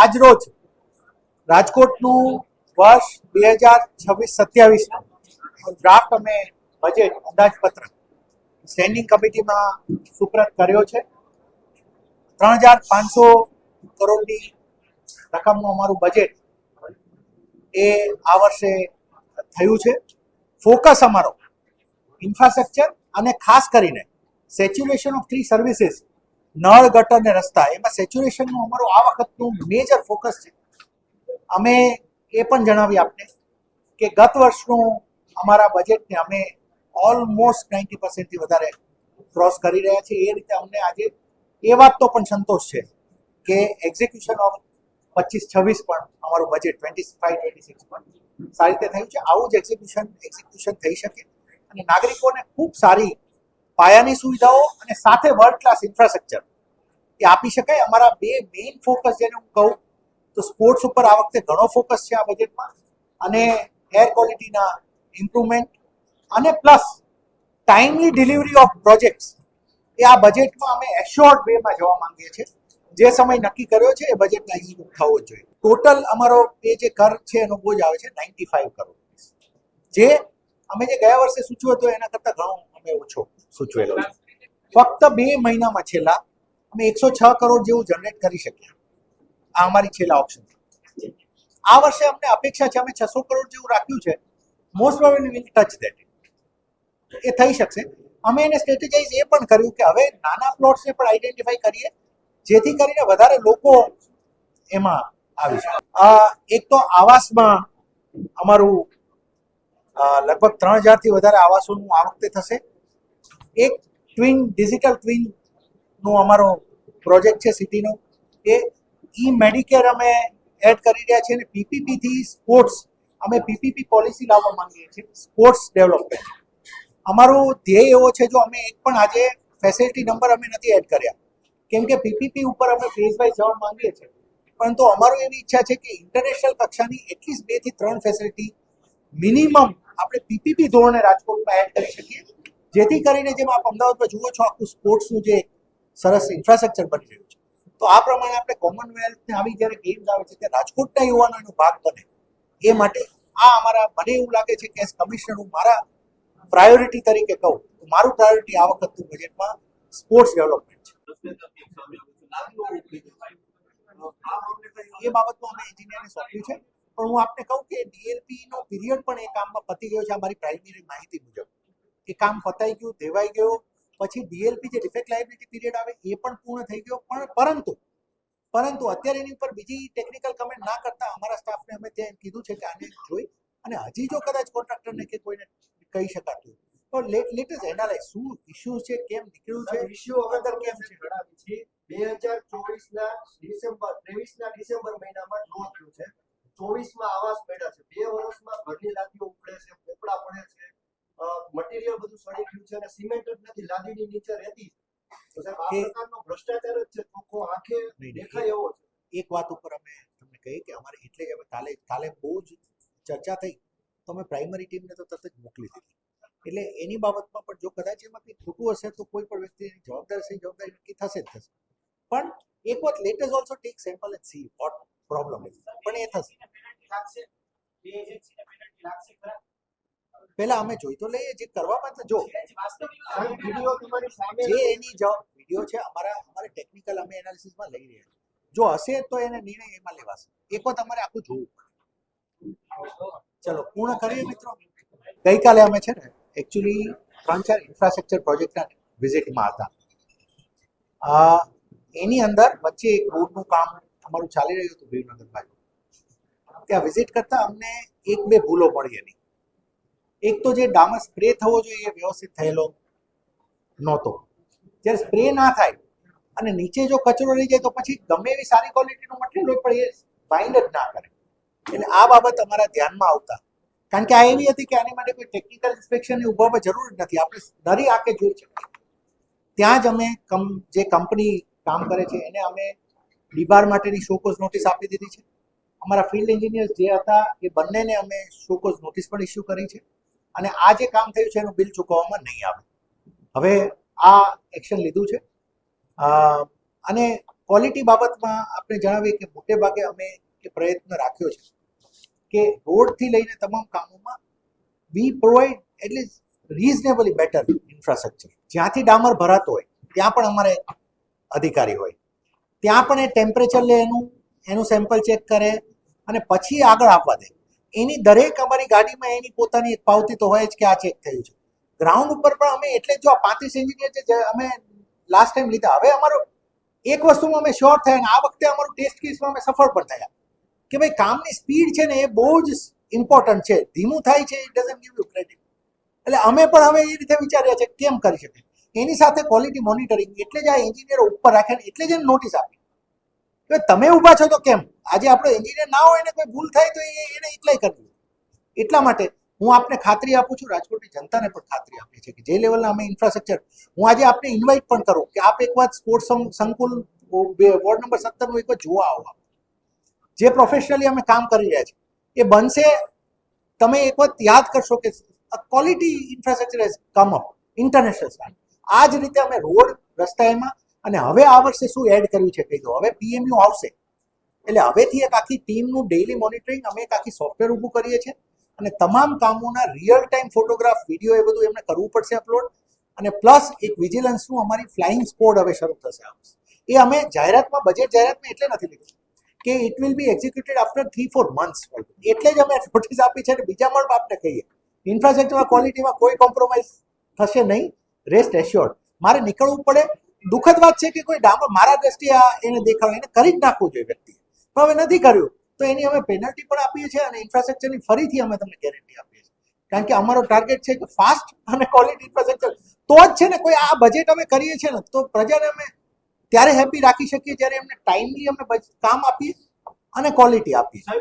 આજરોજ રાજકોટનું વર્ષ 2026-27 ડ્રાફ્ટ અમે બજેટ અંદાજપત્ર સ્ટેન્ડિંગ કમિટીમાં સુપ્રત કર્યો છે. 3,500 કરોડની રકમનું અમારું બજેટ એ આ વર્ષે થયું છે. ફોકસ અમારો ઇન્ફ્રાસ્ટ્રક્ચર અને ખાસ કરીને સેચ્યુરેશન ઓફ 3 સર્વિસીસ, નળ, ગટર અને રસ્તા, એમાં સેચ્યુરેશનનું અમારું આ વખતનું મેજર ફોકસ છે. અમે એ પણ જણાવી આપને કે ગત વર્ષનું અમારા બજેટને અમે ઓલમોસ્ટ 90% વધારે ક્રોસ કરી રહ્યા છીએ. એ રીતે અમને આજે એ વાતનો પણ સંતોષ છે કે એક્ઝિક્યુશન ઓફ 25-26 પણ અમારું બજેટ 25-26 પણ સારી રીતે થયું છે. આવું જ એક્ઝિક્યુશન થઈ શકે અને નાગરિકોને ખૂબ સારી પાયાની સુવિધાઓ અને સાથે વર્લ્ડ ક્લાસ ઇન્ફ્રાસ્ટ્રક્ચર એ આપી શકાય. અમારા બે મેઇન ફોકસ જેને હું કહું તો સ્પોર્ટ્સ ઉપર આ વખતે ઘણો ફોકસ છે આ બજેટમાં, અને એર ક્વોલિટીના ઇમ્પ્રુવમેન્ટ અને plus timely delivery of projects એ આ બજેટમાં અમે એશ્યોર્ડ વેમાં જવા માંગીએ છીએ. જે સમય નક્કી કર્યો છે એ બજેટના અહીં થવો જ જોઈએ. ટોટલ અમારો એ જે કર છે એનો બોજ આવે છે 95 કરોડ, જે અમે જે ગયા વર્ષે સૂચવ્યો હતો એના કરતાં ઘણો અમે ઓછો સૂચવેલો છે. ફક્ત 2 મહિનામાં છેલ્લા અમે 106 કરોડ જેવું જનરેટ કરી શક્યા. આ અમારી છેલ્લા ઓપ્શન. આ વર્ષે અમને અપેક્ષા છે અમે 600 કરોડ જેવું રાખ્યું છે. Most probably will touch that. એ થઈ શકશે. અમે એને સ્ટ્રેટેજાઇઝ એ પણ કર્યું કે હવે નાના પ્લોટ્સને પણ આઈડેન્ટિફાઈ કરીએ જેથી કરીને વધારે લોકો એમાં આવી શકે. એક તો આવાસમાં અમારું લગભગ 3,000થી વધારે આવાસોનું આ વખતે થશે. એક ડિજિટલ ટ્વિનનો અમારો પ્રોજેક્ટ છે સિટીનો. એ ઈ મેડિકેર અમે એડ કરી રહ્યા છીએ અને પીપીપીથી સ્પોર્ટ્સ અમે પીપીપી પોલિસી લાવવા માંગીએ છીએ. સ્પોર્ટ્સ ડેવલપમેન્ટ અમારો ધ્યેય એવો છે. જો અમે એક પણ આજે ફેસિલિટી નંબર અમે નથી એડ કર્યા કેમ કે પીપીપી ઉપર અમે ફેઝ વાઇઝ જવા માંગીએ છીએ, પરંતુ અમારું એવી ઈચ્છા છે કે ઇન્ટરનેશનલ કક્ષાની એટલીસ્ટ 2 થી 3 ફેસિલિટી મિનિમમ આપણે પીપીપી ધોરણે રાજકોટમાં એડ કરી શકીએ, જેથી કરીને જેમ આપ અમદાવાદમાં જુઓ છો આખું સ્પોર્ટ્સનું જે સરસ ઇન્ફ્રાસ્ટ્રક્ચર બની રહ્યું છે, તો આ પ્રમાણે આપણે કોમનવેલ્થને આવી જ્યારે ગેમ્સ આવે છે ત્યારે રાજકોટના યુવાનો એનો ભાગ બને એ માટે આ અમારા, મને એવું લાગે છે કે એઝ કમિશનર હું મારા પ્રાયોરિટી તરીકે કહું તો મારું પ્રાયોરિટી આ વખતનું બજેટમાં સ્પોર્ટ્સ ડેવલપમેન્ટ છે. એ બાબતમાં અમે એન્જિનિયરને સોંપ્યું છે. પણ હું આપને કહું કે ડીએલપીનો પીરિયડ પણ એ કામમાં પતી ગયો છે. અમારી પ્રાઇમરી માહિતી મુજબ એ કામ પતાઈ ગયું, દેવાઈ ગયું. પછી ડીએલપી જે ડિફેક્ટ લાયબિલિટી પીરિયડ આવે એ પણ પૂર્ણ થઈ ગયો. પણ પરંતુ અત્યારે એની ઉપર બીજી ટેકનિકલ કમેન્ટ ના કરતા અમારા સ્ટાફને અમે ત્યાં કીધું છે કે આને જોઈ અને હજી જો કદાચ કોન્ટ્રાક્ટરને કે કોઈને કહી શકાતું તો લેટ અસ એનાલાઇઝ શું ઇશ્યુ છે, કેમ નીકળ્યું છે, ઇશ્યુ અગર કેમ છે ગણાવી છે. 2024ના ડિસેમ્બર મહિનામાં ડ્રો થયું છે. 24માં આવાસ મળ્યા છે. 2 વર્ષમાં ઘરની લાદીઓ ઉખડે છે, પોપડા પડે છે, મટીરિયલ બધું સડી ગયું છે અને સિમેન્ટ જ નથી લાદીની નીચે રહેતી. તો સાહેબ આ પ્રકારનો ભ્રષ્ટાચાર જ છે, ચોખ્ખો આંખે દેખાય એવો છે. એક વાત ઉપર અમે તમને કહીએ કે અમારે એટલે જ હવે કાલે બહુ જ ચર્ચા થઈ તો અમે પ્રાઇમરી ટીમને તો તરત જ મોકલી દીધી. એટલે એની બાબતમાં પણ જો કદાચ એમાં કંઈ ખોટું હશે તો કોઈ પણ વ્યક્તિની જવાબદારી નક્કી થશે જ થશે. પણ એક વાત let us also tech sample and see what problem is. પણ એ થશે. પહેલા અમે જોઈ તો લઈએ જે કરવામાં જો વિડીયો તમારી સામે જે એની વિડીયો છે અમારે ટેકનિકલ અમે એનાલિસિસમાં લઈ રહ્યા છીએ. જો હશે તો એને નિર્ણય એમાં લેવાશે. એક વખત અમારે આખું જોવું પડે. ચલો પૂર્ણ કરીએ મિત્રો. ગઈકાલે અમે છે ને એકચ્યુઅલી 3-4 ઇન્ફ્રાસ્ટ્રક્ચર પ્રોજેક્ટના વિઝિટમાં હતા. એની અંદર વચ્ચે એક રોડનું કામ અમારું ચાલી રહ્યું હતું ભીમનગર બાજુ. ત્યાં વિઝિટ કરતા અમને 1-2 ભૂલો મળી એની. એક તો જે ડામર સ્પ્રે થવો જોઈએ એ વ્યવસ્થિત થયેલો નહોતો. જ્યારે સ્પ્રે ના થાય અને નીચે જો કચરો રહી જાય તો પછી ગમે એવી સારી ક્વોલિટીનું મટીરિયલ હોય પણ એ બાઇન્ડ જ ના કરે. એટલે આ બાબત અમારા ધ્યાનમાં આવતા, કારણ કે આ એવી હતી કે આની માટે કોઈ ટેકનિકલ ઇન્સ્પેક્શનની ઉભાવવા જરૂર જ નથી, આપણે દરી આંખે જોઈ શકીએ. ત્યાં જ અમે જે કંપની કામ કરે છે એને અમે ડીબાર માટેની શોકોઝ નોટિસ આપી દીધી છે. અમારા ફિલ્ડ એન્જિનિયર્સ જે હતા એ બંનેને અમે શોકોઝ નોટિસ પણ ઇસ્યુ કરી છે અને આ જે કામ થયું છે એનું બિલ ચૂકવવામાં નહીં આવે. હવે આ એક્શન લીધું છે અને ક્વોલિટી બાબતમાં આપણે જણાવીએ કે મોટે ભાગે અમે એ પ્રયત્ન રાખ્યો છે કે રોડથી લઈને તમામ કામોમાં વી provide at least reasonably better infrastructure. જ્યાંથી ડામર ભરાતો હોય ત્યાં પણ અમારે અધિકારી હોય, ત્યાં પણ એ ટેમ્પરેચર લે, એનું સેમ્પલ ચેક કરે અને પછી આગળ આપવા દે. એની દરેક અમારી ગાડીમાં એની પોતાની એક પાવતી તો હોય જ કે આ ચેક થયું છે. ગ્રાઉન્ડ ઉપર પણ અમે એટલે જો આ 35 એન્જિનિયર છે અમે લાસ્ટ ટાઈમ લીધા, હવે અમારો એક વસ્તુમાં અમે શ્યોર થયા અને આ વખતે અમારું ટેસ્ટ કેસમાં અમે સફળ પણ થયા કે ભાઈ કામની સ્પીડ છે ને એ બહુ જ ઇમ્પોર્ટન્ટ છે. ધીમું થાય છે it doesn't give you credit. એટલે અમે પણ હવે એ રીતે વિચાર્યા છે કેમ કરી શકે. એની સાથે ક્વોલિટી મોનિટરિંગ, એટલે જ આ એન્જિનિયરો ઉપર રાખે, એટલે જ એને નોટિસ આપી કે તમે ઊભા છો તો કેમ. આજે આપણો એન્જિનિયર ના હોય ને કોઈ ભૂલ થાય તો એને એટલાય કરવું. એટલા માટે હું આપને ખાતરી આપું છું, રાજકોટની જનતાને પણ ખાતરી આપી છે કે જે લેવલના અમે ઇન્ફ્રાસ્ટ્રક્ચર, હું આજે આપને ઇન્વાઇટ પણ કરું કે આપ એક વાર સ્પોર્ટ્સ સંકુલ વોર્ડ નંબર 17 એક વાર જોવા આવો. જે પ્રોફેશનલી અમે કામ કરી રહ્યા છીએ એ બનશે. તમે એક વખત યાદ કરશો કે quality infrastructure has come up international standard. આ જ રીતે અમે રોડ, રસ્તા એમાં, અને હવે આ વર્ષે શું એડ કર્યું છે કહી દો. હવે PMU આવશે એટલે હવેથી એક આખી ટીમનું ડેઇલી મોનિટરિંગ, અમે એક આખી સોફ્ટવેર ઊભું કરીએ છીએ અને તમામ કામોના રિયલ ટાઈમ ફોટોગ્રાફ, વિડીયો એ બધું એમને કરવું પડશે અપલોડ. અને પ્લસ એક વિજિલન્સનું અમારી ફ્લાઇંગ સ્કોડ હવે શરૂ થશે. એ અમે જાહેરાતમાં, બજેટ જાહેરાતમાં એટલે નથી લીધું કે it will be executed after 3-4 months. એટલે જ અમે નોટિસ આપી છે અને બીજા પણ આપને કહીએ ઇન્ફ્રાસ્ટ્રક્ચરમાં ક્વોલિટીમાં કોઈ કોમ્પ્રોમાઇઝ થશે નહીં, રેસ્ટ એશ્યોર્ડ. મારે નીકળવું પડે, દુઃખદ વાત છે કે કોઈ ડામર મારા દ્રષ્ટિએ એને દેખાડો, એને કરી જ નાખવું જોઈએ વ્યક્તિએ, પણ હવે નથી કર્યું તો એની અમે પેનલ્ટી પણ આપીએ છીએ અને ઇન્ફ્રાસ્ટ્રક્ચરની ફરીથી અમે તમને ગેરંટી આપીએ છીએ. કારણ કે અમારો ટાર્ગેટ છે કે ફાસ્ટ અને ક્વોલિટી ઇન્ફ્રાસ્ટ્રક્ચર તો જ છે ને. કોઈ આ બજેટ અમે કરીએ છીએ ને તો પ્રજાને અમે ત્યારે હેપી રાખી શકીએ જ્યારે એમને ટાઈમલી અમે કામ આપીએ અને ક્વોલિટી આપીએ.